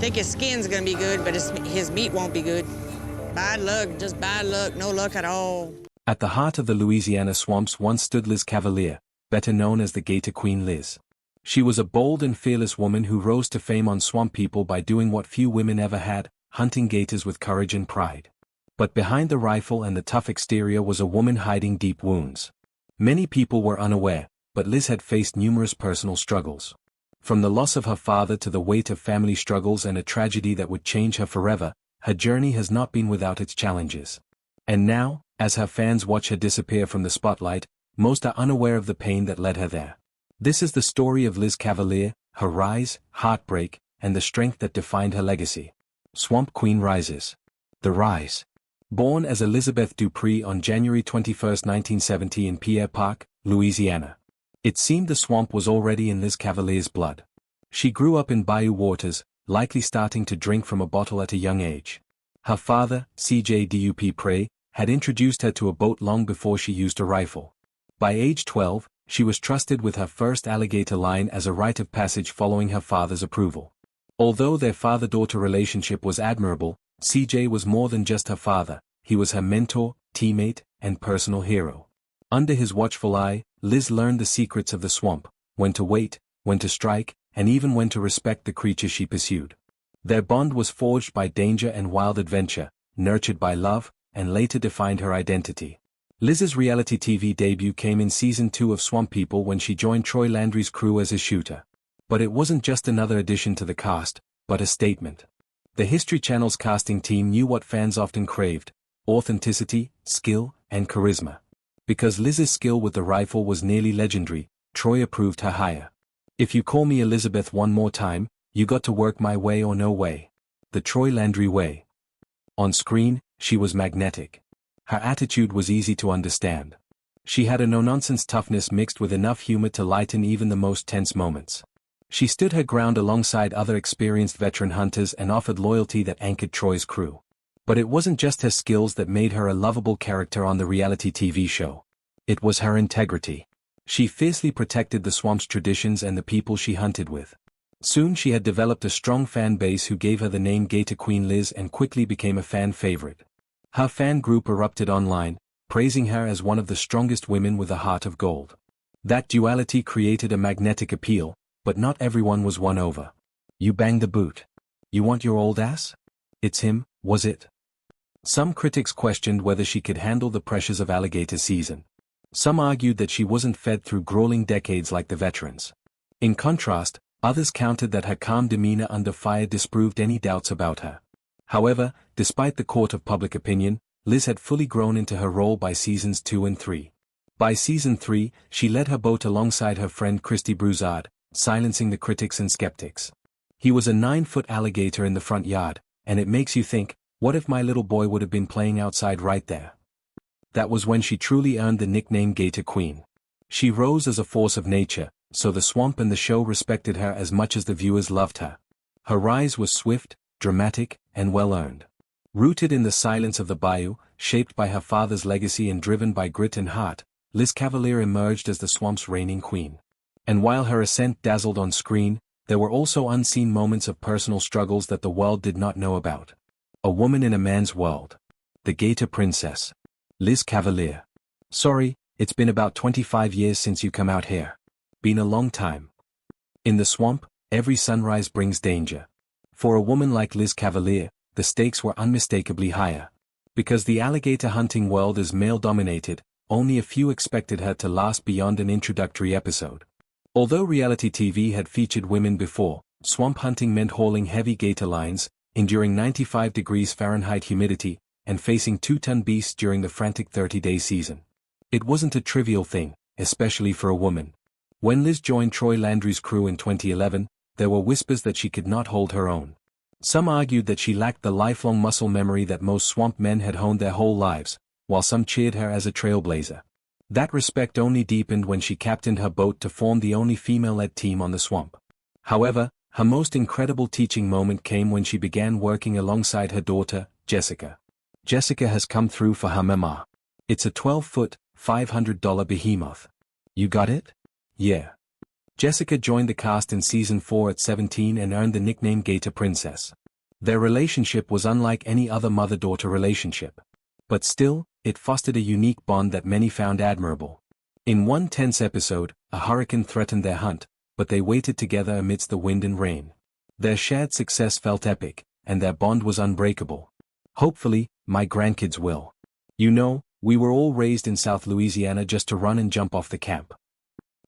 think his skin's gonna be good, but his meat won't be good. Bad luck, just bad luck, no luck at all. At the heart of the Louisiana swamps once stood Liz Cavalier, better known as the Gator Queen Liz. She was a bold and fearless woman who rose to fame on swamp people by doing what few women ever had, hunting gators with courage and pride. But behind the rifle and the tough exterior was a woman hiding deep wounds. Many people were unaware, but Liz had faced numerous personal struggles. From the loss of her father to the weight of family struggles and a tragedy that would change her forever, her journey has not been without its challenges. And now, as her fans watch her disappear from the spotlight, most are unaware of the pain that led her there. This is the story of Liz Cavalier, her rise, heartbreak, and the strength that defined her legacy. Swamp Queen rises. The rise. Born as Elizabeth Dupree on January 21, 1970 in Pierre Park, Louisiana. It seemed the swamp was already in Liz Cavalier's blood. She grew up in bayou waters, likely starting to drink from a bottle at a young age. Her father, C.J. Dupree, had introduced her to a boat long before she used a rifle. By age 12, she was trusted with her first alligator line as a rite of passage following her father's approval. Although their father-daughter relationship was admirable, C.J. was more than just her father, he was her mentor, teammate, and personal hero. Under his watchful eye, Liz learned the secrets of the swamp, when to wait, when to strike, and even when to respect the creature she pursued. Their bond was forged by danger and wild adventure, nurtured by love, and later defined her identity. Liz's reality TV debut came in Season 2 of Swamp People when she joined Troy Landry's crew as a shooter. But it wasn't just another addition to the cast, but a statement. The History Channel's casting team knew what fans often craved: authenticity, skill, and charisma. Because Liz's skill with the rifle was nearly legendary, Troy approved her hire. "If you call me Elizabeth one more time, you got to work my way or no way." The Troy Landry way. On screen, she was magnetic. Her attitude was easy to understand. She had a no-nonsense toughness mixed with enough humor to lighten even the most tense moments. She stood her ground alongside other experienced veteran hunters and offered loyalty that anchored Troy's crew. But it wasn't just her skills that made her a lovable character on the reality TV show. It was her integrity. She fiercely protected the swamp's traditions and the people she hunted with. Soon she had developed a strong fan base who gave her the name Gator Queen Liz and quickly became a fan favorite. Her fan group erupted online, praising her as one of the strongest women with a heart of gold. That duality created a magnetic appeal, but not everyone was won over. "You banged the boot. You want your old ass? It's him, was it?" Some critics questioned whether she could handle the pressures of alligator season. Some argued that she wasn't fed through grueling decades like the veterans. In contrast, others countered that her calm demeanor under fire disproved any doubts about her. However, despite the court of public opinion, Liz had fully grown into her role by seasons 2 and 3. By season 3, she led her boat alongside her friend Christy Broussard, silencing the critics and skeptics. He was a 9-foot alligator in the front yard, and it makes you think, what if my little boy would have been playing outside right there? That was when she truly earned the nickname Gator Queen. She rose as a force of nature, so the swamp and the show respected her as much as the viewers loved her. Her rise was swift, dramatic, and well-earned. Rooted in the silence of the bayou, shaped by her father's legacy and driven by grit and heart, Liz Cavalier emerged as the swamp's reigning queen. And while her ascent dazzled on screen, there were also unseen moments of personal struggles that the world did not know about. A woman in a man's world. The Gator Princess. Liz Cavalier. "Sorry, it's been about 25 years since you come out here. Been a long time." In the swamp, every sunrise brings danger. For a woman like Liz Cavalier, the stakes were unmistakably higher. Because the alligator hunting world is male-dominated, only a few expected her to last beyond an introductory episode. Although reality TV had featured women before, swamp hunting meant hauling heavy gator lines, enduring 95 degrees Fahrenheit humidity, and facing 2-ton beasts during the frantic 30-day season. It wasn't a trivial thing, especially for a woman. When Liz joined Troy Landry's crew in 2011, there were whispers that she could not hold her own. Some argued that she lacked the lifelong muscle memory that most swamp men had honed their whole lives, while some cheered her as a trailblazer. That respect only deepened when she captained her boat to form the only female-led team on the swamp. However, her most incredible teaching moment came when she began working alongside her daughter, Jessica. Jessica has come through for her mama. It's a 12-foot, $500 behemoth. "You got it?" "Yeah." Jessica joined the cast in season 4 at 17 and earned the nickname Gator Princess. Their relationship was unlike any other mother-daughter relationship. But still, it fostered a unique bond that many found admirable. In one tense episode, a hurricane threatened their hunt, but they waited together amidst the wind and rain. Their shared success felt epic, and their bond was unbreakable. Hopefully, my grandkids will. You know, we were all raised in South Louisiana just to run and jump off the camp.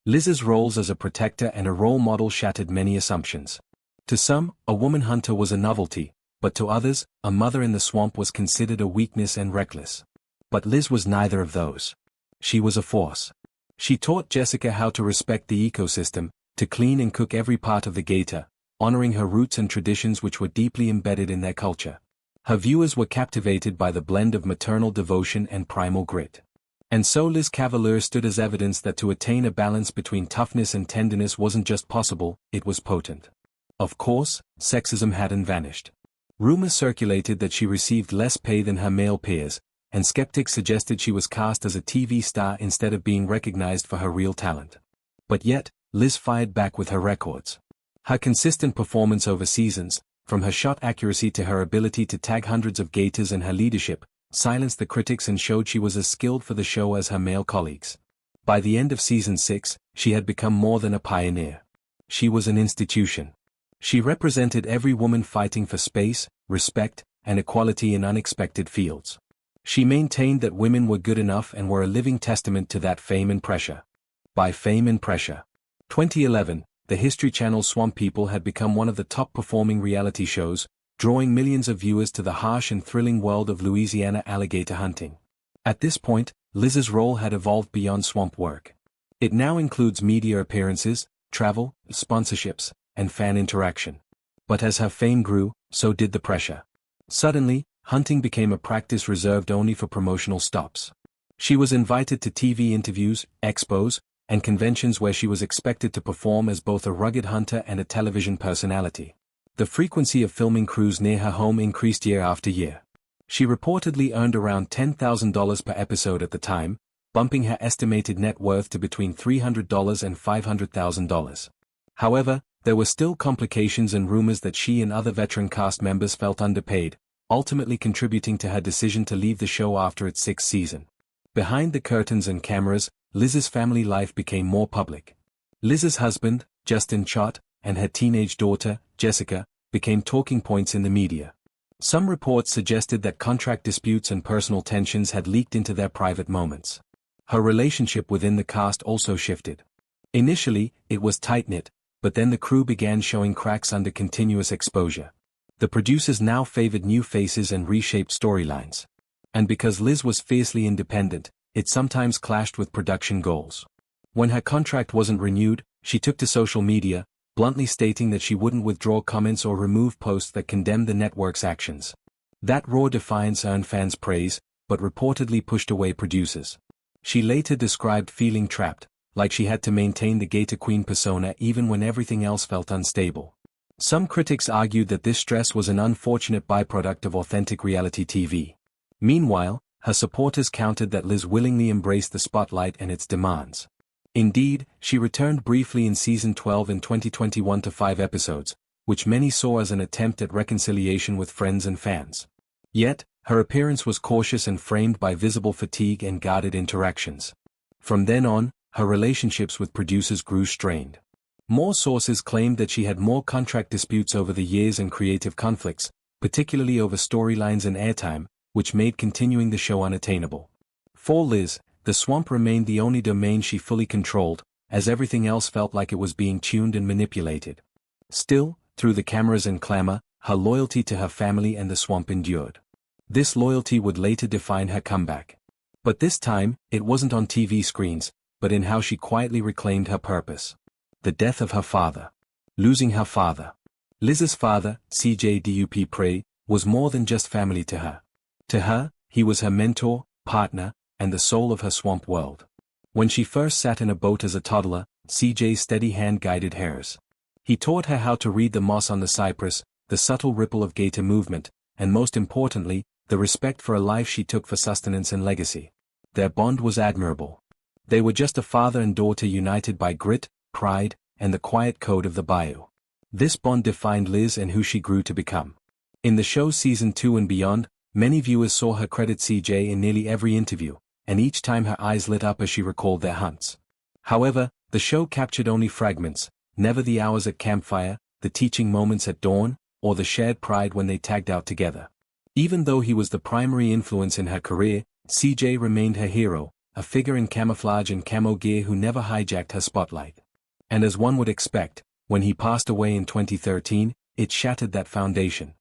Liz's roles as a protector and a role model shattered many assumptions. To some, a woman hunter was a novelty, but to others, a mother in the swamp was considered a weakness and reckless. But Liz was neither of those. She was a force. She taught Jessica how to respect the ecosystem, to clean and cook every part of the gator, honoring her roots and traditions which were deeply embedded in their culture. Her viewers were captivated by the blend of maternal devotion and primal grit. And so Liz Cavalier stood as evidence that to attain a balance between toughness and tenderness wasn't just possible, it was potent. Of course, sexism hadn't vanished. Rumors circulated that she received less pay than her male peers, and skeptics suggested she was cast as a TV star instead of being recognized for her real talent. But yet, Liz fired back with her records. Her consistent performance over seasons, from her shot accuracy to her ability to tag hundreds of gators and her leadership, silenced the critics and showed she was as skilled for the show as her male colleagues. By the end of season 6, she had become more than a pioneer. She was an institution. She represented every woman fighting for space, respect, and equality in unexpected fields. She maintained that women were good enough and were a living testament to that fame and pressure. By fame and pressure. 2011, the History Channel's Swamp People had become one of the top-performing reality shows, drawing millions of viewers to the harsh and thrilling world of Louisiana alligator hunting. At this point, Liz's role had evolved beyond swamp work. It now includes media appearances, travel, sponsorships, and fan interaction. But as her fame grew, so did the pressure. Suddenly, hunting became a practice reserved only for promotional stops. She was invited to TV interviews, expos, and conventions where she was expected to perform as both a rugged hunter and a television personality. The frequency of filming crews near her home increased year after year. She reportedly earned around $10,000 per episode at the time, bumping her estimated net worth to between $300 and $500,000. However, there were still complications and rumors that she and other veteran cast members felt underpaid, ultimately contributing to her decision to leave the show after its 6th season. Behind the curtains and cameras, Liz's family life became more public. Liz's husband, Justin Chott, and her teenage daughter, Jessica, became talking points in the media. Some reports suggested that contract disputes and personal tensions had leaked into their private moments. Her relationship within the cast also shifted. Initially, it was tight-knit, but then the crew began showing cracks under continuous exposure. The producers now favored new faces and reshaped storylines. And because Liz was fiercely independent, it sometimes clashed with production goals. When her contract wasn't renewed, she took to social media, bluntly stating that she wouldn't withdraw comments or remove posts that condemned the network's actions. That raw defiance earned fans praise, but reportedly pushed away producers. She later described feeling trapped, like she had to maintain the Gator Queen persona even when everything else felt unstable. Some critics argued that this stress was an unfortunate byproduct of authentic reality TV. Meanwhile, her supporters countered that Liz willingly embraced the spotlight and its demands. Indeed, she returned briefly in season 12 in 2021 to 5 episodes, which many saw as an attempt at reconciliation with friends and fans. Yet, her appearance was cautious and framed by visible fatigue and guarded interactions. From then on, her relationships with producers grew strained. More sources claimed that she had more contract disputes over the years and creative conflicts, particularly over storylines and airtime, which made continuing the show unattainable. For Liz, the swamp remained the only domain she fully controlled, as everything else felt like it was being tuned and manipulated. Still, through the cameras and clamor, her loyalty to her family and the swamp endured. This loyalty would later define her comeback. But this time, it wasn't on TV screens, but in how she quietly reclaimed her purpose. The death of her father. Losing her father. Liz's father, C.J. Dup Prey, was more than just family to her. To her, he was her mentor, partner, and the soul of her swamp world. When she first sat in a boat as a toddler, CJ's steady hand guided hers. He taught her how to read the moss on the cypress, the subtle ripple of gator movement, and most importantly, the respect for a life she took for sustenance and legacy. Their bond was admirable. They were just a father and daughter united by grit, pride, and the quiet code of the bayou. This bond defined Liz and who she grew to become. In the show's season 2 and beyond, many viewers saw her credit CJ in nearly every interview, and each time her eyes lit up as she recalled their hunts. However, the show captured only fragments, never the hours at campfire, the teaching moments at dawn, or the shared pride when they tagged out together. Even though he was the primary influence in her career, CJ remained her hero, a figure in camouflage and camo gear who never hijacked her spotlight. And as one would expect, when he passed away in 2013, it shattered that foundation.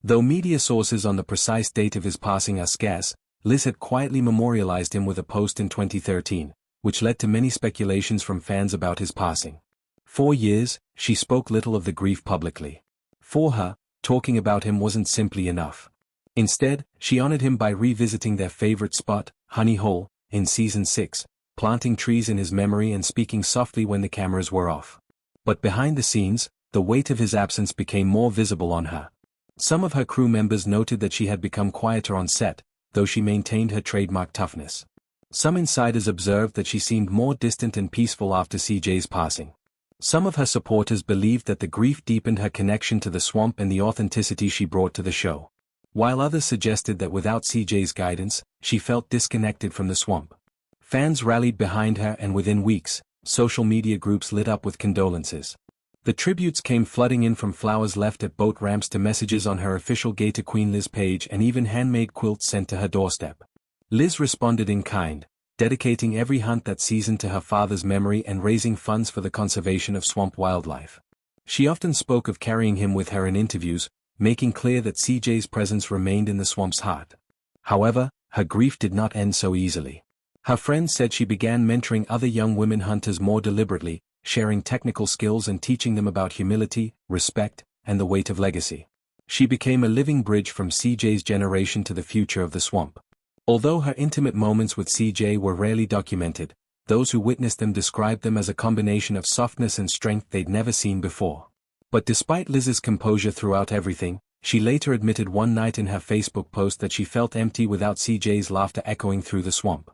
Though media sources on the precise date of his passing are scarce, Liz had quietly memorialized him with a post in 2013, which led to many speculations from fans about his passing. For years, she spoke little of the grief publicly. For her, talking about him wasn't simply enough. Instead, she honored him by revisiting their favorite spot, Honey Hole, in season 6, planting trees in his memory and speaking softly when the cameras were off. But behind the scenes, the weight of his absence became more visible on her. Some of her crew members noted that she had become quieter on set, though she maintained her trademark toughness. Some insiders observed that she seemed more distant and peaceful after CJ's passing. Some of her supporters believed that the grief deepened her connection to the swamp and the authenticity she brought to the show. While others suggested that without CJ's guidance, she felt disconnected from the swamp. Fans rallied behind her and within weeks, social media groups lit up with condolences. The tributes came flooding in from flowers left at boat ramps to messages on her official Gator Queen Liz page and even handmade quilts sent to her doorstep. Liz responded in kind, dedicating every hunt that season to her father's memory and raising funds for the conservation of swamp wildlife. She often spoke of carrying him with her in interviews, making clear that CJ's presence remained in the swamp's heart. However, her grief did not end so easily. Her friends said she began mentoring other young women hunters more deliberately, sharing technical skills and teaching them about humility, respect, and the weight of legacy. She became a living bridge from CJ's generation to the future of the swamp. Although her intimate moments with CJ were rarely documented, those who witnessed them described them as a combination of softness and strength they'd never seen before. But despite Liz's composure throughout everything, she later admitted one night in her Facebook post that she felt empty without CJ's laughter echoing through the swamp.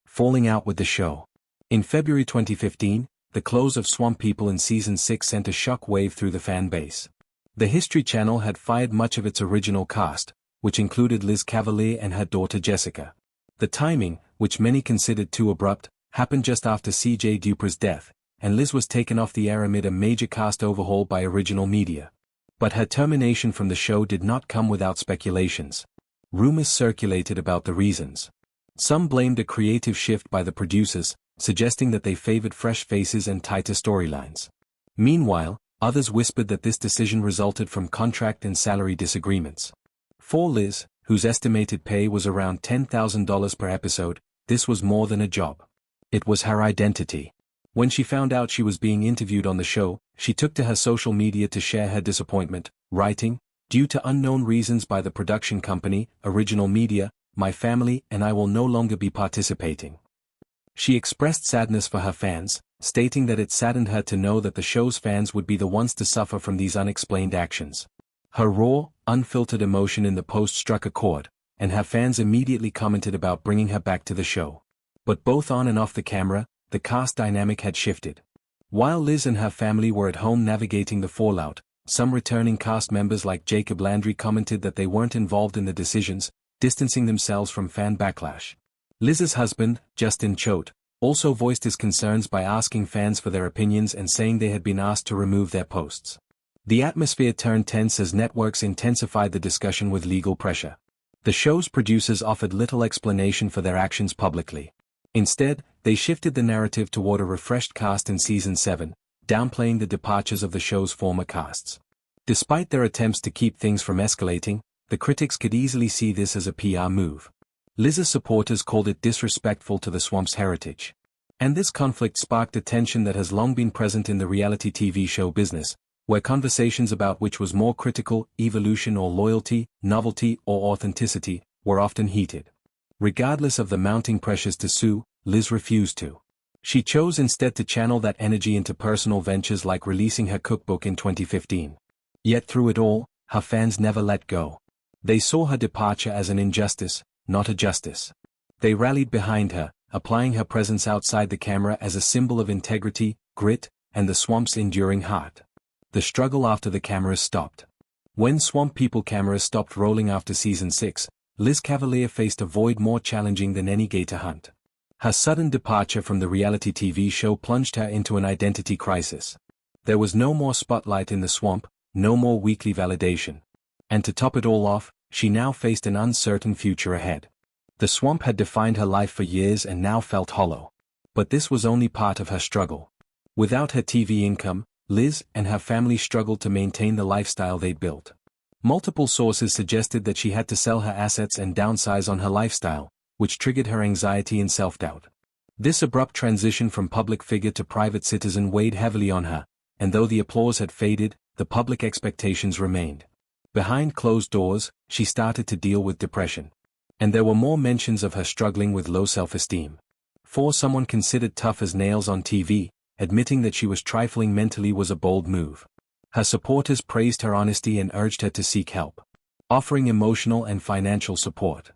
Falling out with the show. In February 2015, the close of Swamp People in Season 6 sent a shock wave through the fan base. The History Channel had fired much of its original cast, which included Liz Cavalier and her daughter Jessica. The timing, which many considered too abrupt, happened just after C.J. Duper's death, and Liz was taken off the air amid a major cast overhaul by original media. But her termination from the show did not come without speculations. Rumors circulated about the reasons. Some blamed a creative shift by the producers, suggesting that they favored fresh faces and tighter storylines. Meanwhile, others whispered that this decision resulted from contract and salary disagreements. For Liz, whose estimated pay was around $10,000 per episode, this was more than a job. It was her identity. When she found out she was being interviewed on the show, she took to her social media to share her disappointment, writing, "Due to unknown reasons by the production company, Original Media, my family and I will no longer be participating." She expressed sadness for her fans, stating that it saddened her to know that the show's fans would be the ones to suffer from these unexplained actions. Her raw, unfiltered emotion in the post struck a chord, and her fans immediately commented about bringing her back to the show. But both on and off the camera, the cast dynamic had shifted. While Liz and her family were at home navigating the fallout, some returning cast members like Jacob Landry commented that they weren't involved in the decisions, distancing themselves from fan backlash. Liz's husband, Justin Choate, also voiced his concerns by asking fans for their opinions and saying they had been asked to remove their posts. The atmosphere turned tense as networks intensified the discussion with legal pressure. The show's producers offered little explanation for their actions publicly. Instead, they shifted the narrative toward a refreshed cast in Season 7, downplaying the departures of the show's former casts. Despite their attempts to keep things from escalating, the critics could easily see this as a PR move. Liz's supporters called it disrespectful to the swamp's heritage. And this conflict sparked a tension that has long been present in the reality TV show business, where conversations about which was more critical, evolution or loyalty, novelty or authenticity, were often heated. Regardless of the mounting pressures to sue, Liz refused to. She chose instead to channel that energy into personal ventures like releasing her cookbook in 2015. Yet through it all, her fans never let go. They saw her departure as an injustice, not a justice. They rallied behind her, applying her presence outside the camera as a symbol of integrity, grit, and the swamp's enduring heart. The struggle after the cameras stopped. When Swamp People cameras stopped rolling after season 6, Liz Cavalier faced a void more challenging than any gator hunt. Her sudden departure from the reality TV show plunged her into an identity crisis. There was no more spotlight in the swamp, no more weekly validation. And to top it all off, she now faced an uncertain future ahead. The swamp had defined her life for years and now felt hollow. But this was only part of her struggle. Without her TV income, Liz and her family struggled to maintain the lifestyle they'd built. Multiple sources suggested that she had to sell her assets and downsize on her lifestyle, which triggered her anxiety and self-doubt. This abrupt transition from public figure to private citizen weighed heavily on her, and though the applause had faded, the public expectations remained. Behind closed doors, she started to deal with depression. And there were more mentions of her struggling with low self-esteem. For someone considered tough as nails on TV, admitting that she was trifling mentally was a bold move. Her supporters praised her honesty and urged her to seek help, offering emotional and financial support.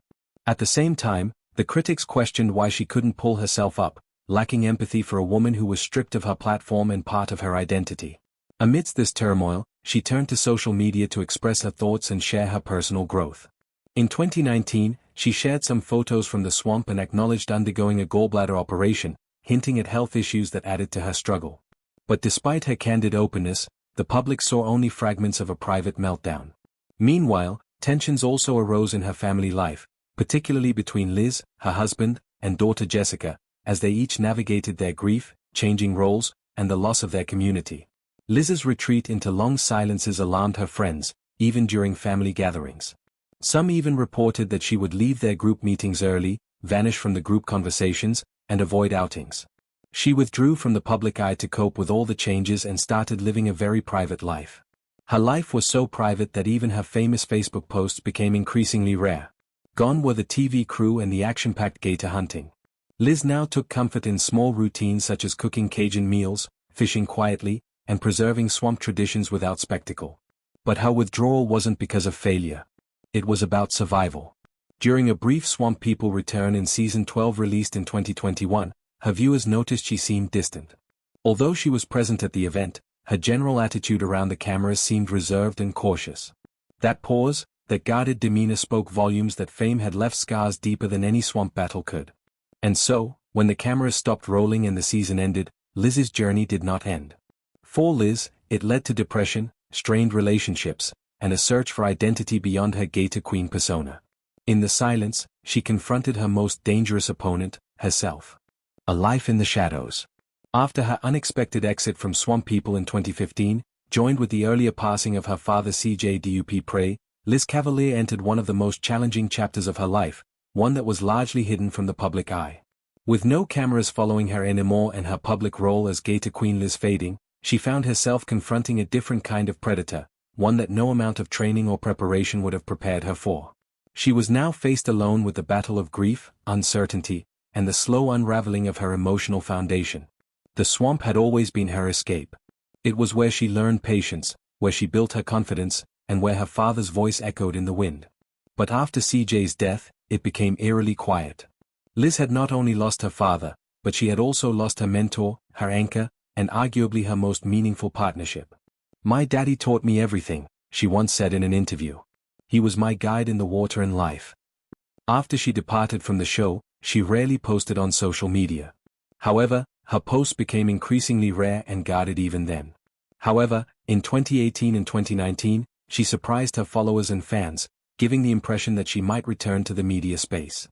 At the same time, the critics questioned why she couldn't pull herself up, lacking empathy for a woman who was stripped of her platform and part of her identity. Amidst this turmoil, she turned to social media to express her thoughts and share her personal growth. In 2019, she shared some photos from the swamp and acknowledged undergoing a gallbladder operation, hinting at health issues that added to her struggle. But despite her candid openness, the public saw only fragments of a private meltdown. Meanwhile, tensions also arose in her family life, particularly between Liz, her husband, and daughter Jessica, as they each navigated their grief, changing roles, and the loss of their community. Liz's retreat into long silences alarmed her friends, even during family gatherings. Some even reported that she would leave their group meetings early, vanish from the group conversations, and avoid outings. She withdrew from the public eye to cope with all the changes and started living a very private life. Her life was so private that even her famous Facebook posts became increasingly rare. Gone were the TV crew and the action-packed gator hunting. Liz now took comfort in small routines such as cooking Cajun meals, fishing quietly, and preserving swamp traditions without spectacle. But her withdrawal wasn't because of failure. It was about survival. During a brief Swamp People return in season 12 released in 2021, her viewers noticed she seemed distant. Although she was present at the event, her general attitude around the cameras seemed reserved and cautious. That pause, that guarded demeanor spoke volumes that fame had left scars deeper than any swamp battle could. And so, when the cameras stopped rolling and the season ended, Liz's journey did not end. For Liz, it led to depression, strained relationships, and a search for identity beyond her Gator Queen persona. In the silence, she confronted her most dangerous opponent, herself. A life in the shadows. After her unexpected exit from Swamp People in 2015, joined with the earlier passing of her father CJ Dup Prey, Liz Cavalier entered one of the most challenging chapters of her life, one that was largely hidden from the public eye. With no cameras following her anymore and her public role as Gator Queen Liz fading, she found herself confronting a different kind of predator, one that no amount of training or preparation would have prepared her for. She was now faced alone with the battle of grief, uncertainty, and the slow unraveling of her emotional foundation. The swamp had always been her escape. It was where she learned patience, where she built her confidence, and where her father's voice echoed in the wind. But after CJ's death, it became eerily quiet. Liz had not only lost her father, but she had also lost her mentor, her anchor, and arguably her most meaningful partnership. "My daddy taught me everything," she once said in an interview. "He was my guide in the water and life." After she departed from the show, she rarely posted on social media. However, her posts became increasingly rare and guarded even then. However, in 2018 and 2019, she surprised her followers and fans, giving the impression that she might return to the media space.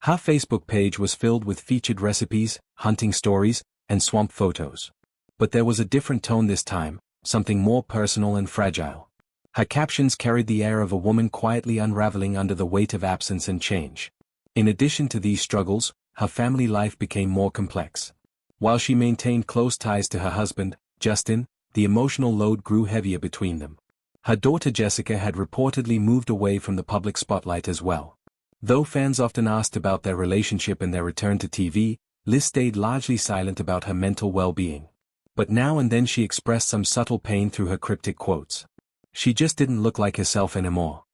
Her Facebook page was filled with featured recipes, hunting stories, and swamp photos. But there was a different tone this time, something more personal and fragile. Her captions carried the air of a woman quietly unraveling under the weight of absence and change. In addition to these struggles, her family life became more complex. While she maintained close ties to her husband, Justin, the emotional load grew heavier between them. Her daughter Jessica had reportedly moved away from the public spotlight as well. Though fans often asked about their relationship and their return to TV, Liz stayed largely silent about her mental well-being. But now and then she expressed some subtle pain through her cryptic quotes. She just didn't look like herself anymore.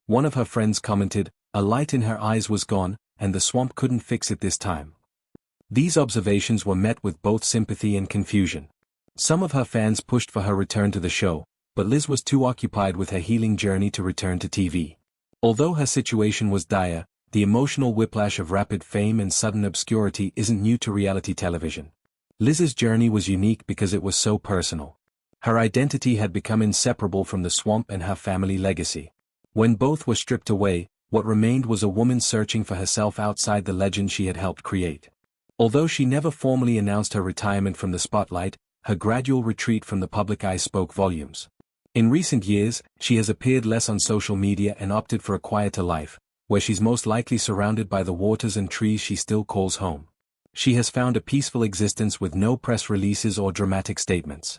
One of her friends commented, "A light in her eyes was gone, and the swamp couldn't fix it this time." These observations were met with both sympathy and confusion. Some of her fans pushed for her return to the show, but Liz was too occupied with her healing journey to return to TV. Although her situation was dire, the emotional whiplash of rapid fame and sudden obscurity isn't new to reality television. Liz's journey was unique because it was so personal. Her identity had become inseparable from the swamp and her family legacy. When both were stripped away, what remained was a woman searching for herself outside the legend she had helped create. Although she never formally announced her retirement from the spotlight, her gradual retreat from the public eye spoke volumes. In recent years, she has appeared less on social media and opted for a quieter life, where she's most likely surrounded by the waters and trees she still calls home. She has found a peaceful existence with no press releases or dramatic statements.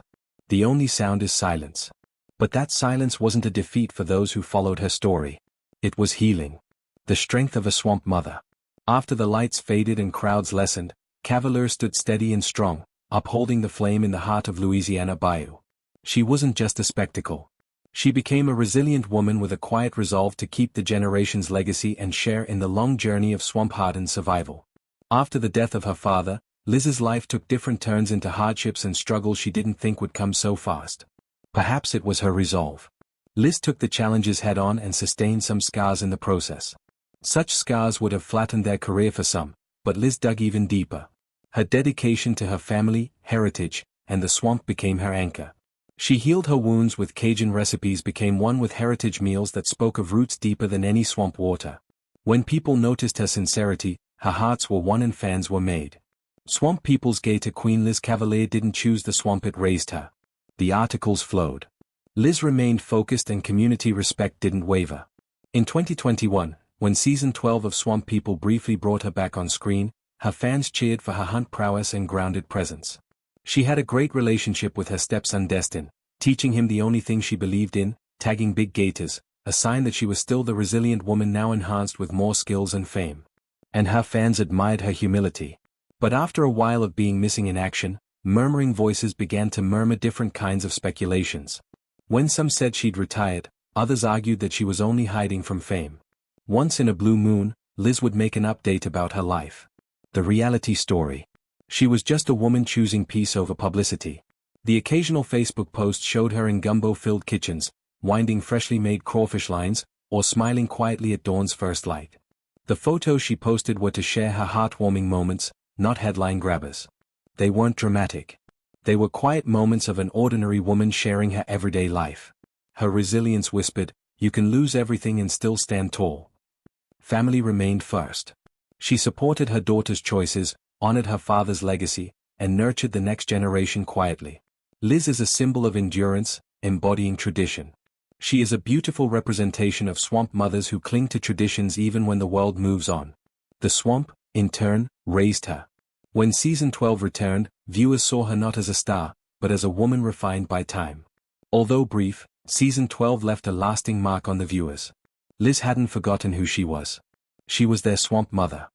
The only sound is silence. But that silence wasn't a defeat for those who followed her story. It was healing. The strength of a swamp mother. After the lights faded and crowds lessened, Cavalier stood steady and strong, upholding the flame in the heart of Louisiana bayou. She wasn't just a spectacle. She became a resilient woman with a quiet resolve to keep the generation's legacy and share in the long journey of swamp-hardened survival. After the death of her father, Liz's life took different turns into hardships and struggles she didn't think would come so fast. Perhaps it was her resolve. Liz took the challenges head-on and sustained some scars in the process. Such scars would have flattened their career for some, but Liz dug even deeper. Her dedication to her family, heritage, and the swamp became her anchor. She healed her wounds with Cajun recipes, became one with heritage meals that spoke of roots deeper than any swamp water. When people noticed her sincerity, her hearts were won and fans were made. Swamp People's Gator Queen Liz Cavalier didn't choose the swamp, it raised her. The articles flowed. Liz remained focused and community respect didn't waver. In 2021, when season 12 of Swamp People briefly brought her back on screen, her fans cheered for her hunt prowess and grounded presence. She had a great relationship with her stepson Destin, teaching him the only thing she believed in, tagging big gators, a sign that she was still the resilient woman now enhanced with more skills and fame. And her fans admired her humility. But after a while of being missing in action, murmuring voices began to murmur different kinds of speculations. When some said she'd retired, others argued that she was only hiding from fame. Once in a blue moon, Liz would make an update about her life. The reality story. She was just a woman choosing peace over publicity. The occasional Facebook post showed her in gumbo-filled kitchens, winding freshly made crawfish lines, or smiling quietly at dawn's first light. The photos she posted were to share her heartwarming moments, not headline grabbers. They weren't dramatic. They were quiet moments of an ordinary woman sharing her everyday life. Her resilience whispered, "You can lose everything and still stand tall." Family remained first. She supported her daughter's choices, honored her father's legacy, and nurtured the next generation quietly. Liz is a symbol of endurance, embodying tradition. She is a beautiful representation of swamp mothers who cling to traditions even when the world moves on. The swamp, in turn, raised her. When season 12 returned, viewers saw her not as a star, but as a woman refined by time. Although brief, season 12 left a lasting mark on the viewers. Liz hadn't forgotten who she was. She was their swamp mother.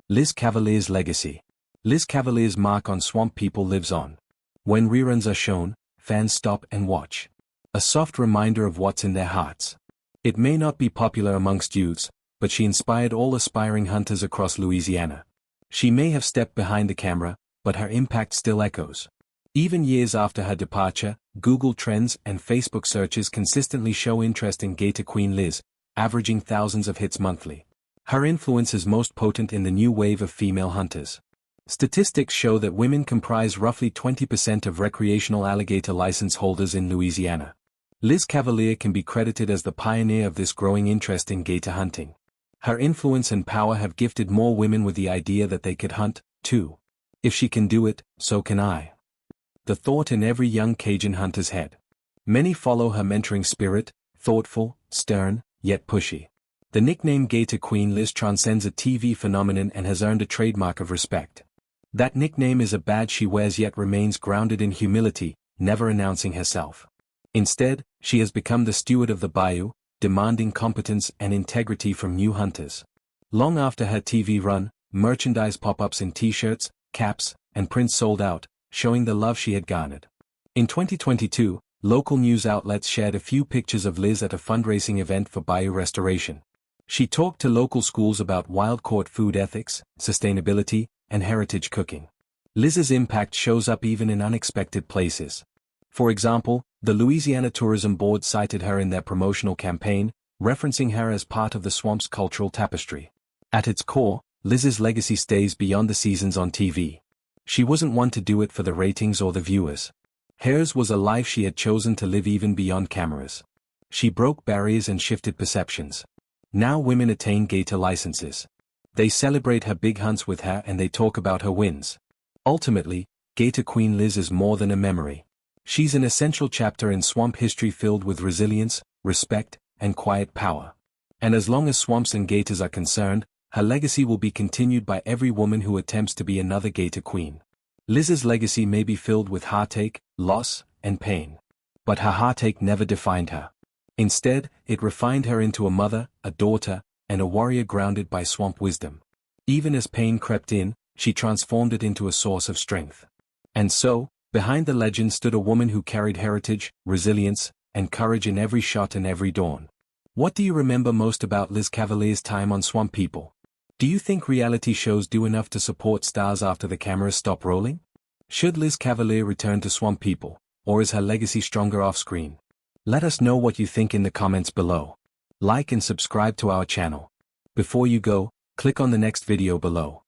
Liz Cavalier's legacy. Liz Cavalier's mark on Swamp People lives on. When reruns are shown, fans stop and watch. A soft reminder of what's in their hearts. It may not be popular amongst youths, but she inspired all aspiring hunters across Louisiana. She may have stepped behind the camera, but her impact still echoes. Even years after her departure, Google Trends and Facebook searches consistently show interest in Gator Queen Liz, averaging thousands of hits monthly. Her influence is most potent in the new wave of female hunters. Statistics show that women comprise roughly 20% of recreational alligator license holders in Louisiana. Liz Cavalier can be credited as the pioneer of this growing interest in gator hunting. Her influence and power have gifted more women with the idea that they could hunt, too. If she can do it, so can I. The thought in every young Cajun hunter's head. Many follow her mentoring spirit, thoughtful, stern, yet pushy. The nickname Gator Queen Liz transcends a TV phenomenon and has earned a trademark of respect. That nickname is a badge she wears yet remains grounded in humility, never announcing herself. Instead, she has become the steward of the bayou, demanding competence and integrity from new hunters. Long after her TV run, merchandise pop-ups in t-shirts, caps, and prints sold out, showing the love she had garnered. In 2022, local news outlets shared a few pictures of Liz at a fundraising event for bayou restoration. She talked to local schools about wild-caught food ethics, sustainability, and heritage cooking. Liz's impact shows up even in unexpected places. For example, the Louisiana Tourism Board cited her in their promotional campaign, referencing her as part of the swamp's cultural tapestry. At its core, Liz's legacy stays beyond the seasons on TV. She wasn't one to do it for the ratings or the viewers. Hers was a life she had chosen to live even beyond cameras. She broke barriers and shifted perceptions. Now women attain gator licenses. They celebrate her big hunts with her and they talk about her wins. Ultimately, Gator Queen Liz is more than a memory. She's an essential chapter in swamp history filled with resilience, respect, and quiet power. And as long as swamps and gators are concerned, her legacy will be continued by every woman who attempts to be another Gator Queen. Liz's legacy may be filled with heartache, loss, and pain. But her heartache never defined her. Instead, it refined her into a mother, a daughter, and a warrior grounded by swamp wisdom. Even as pain crept in, she transformed it into a source of strength. And so, behind the legend stood a woman who carried heritage, resilience, and courage in every shot and every dawn. What do you remember most about Liz Cavalier's time on Swamp People? Do you think reality shows do enough to support stars after the cameras stop rolling? Should Liz Cavalier return to Swamp People, or is her legacy stronger off-screen? Let us know what you think in the comments below. Like and subscribe to our channel. Before you go, click on the next video below.